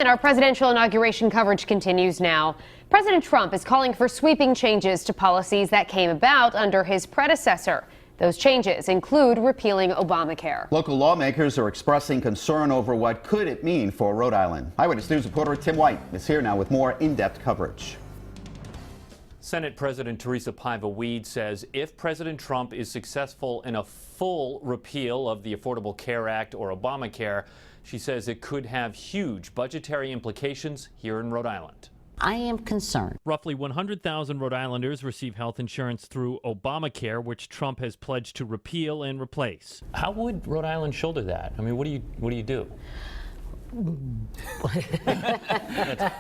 And our presidential inauguration coverage continues now. President Trump is calling for sweeping changes to policies that came about under his predecessor. Those changes include repealing Obamacare. Local lawmakers are expressing concern over what could it mean for Rhode Island. Eyewitness News reporter Tim White is here now with more in-depth coverage. Senate President Teresa Paiva Weed says if President Trump is successful in a full repeal of the Affordable Care Act or Obamacare, she says it could have huge budgetary implications here in Rhode Island. I am concerned. Roughly 100,000 Rhode Islanders receive health insurance through Obamacare, which Trump has pledged to repeal and replace. How would Rhode Island shoulder that? I mean, what do you do?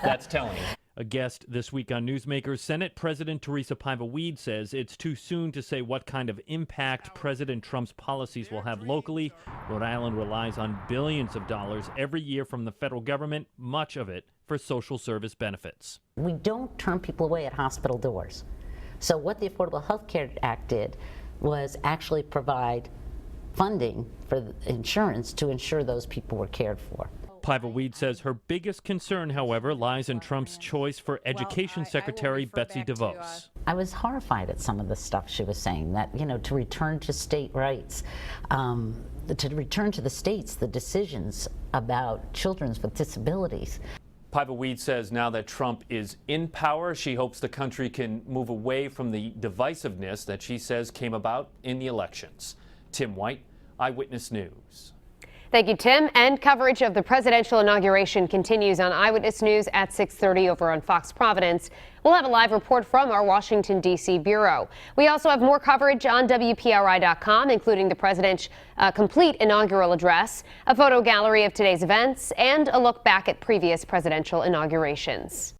That's telling. A guest this week on Newsmakers, Senate President Teresa Paiva Weed says it's too soon to say what kind of impact President Trump's policies will have locally. Rhode Island relies on billions of dollars every year from the federal government, much of it for social service benefits. We don't turn people away at hospital doors. So what the Affordable Health Care Act did was actually provide funding for insurance to ensure those people were cared for. Paiva Weed says her biggest concern, however, lies in Trump's choice for Education Secretary Betsy DeVos. I was horrified at some of the stuff she was saying, that, to return to state rights, to return to the states the decisions about children with disabilities. Paiva Weed says now that Trump is in power, she hopes the country can move away from the divisiveness that she says came about in the elections. Tim White, Eyewitness News. Thank you, Tim. And coverage of the presidential inauguration continues on Eyewitness News at 6:30 over on Fox Providence. We'll have a live report from our Washington, D.C. bureau. We also have more coverage on WPRI.com, including the president's complete inaugural address, a photo gallery of today's events, and a look back at previous presidential inaugurations.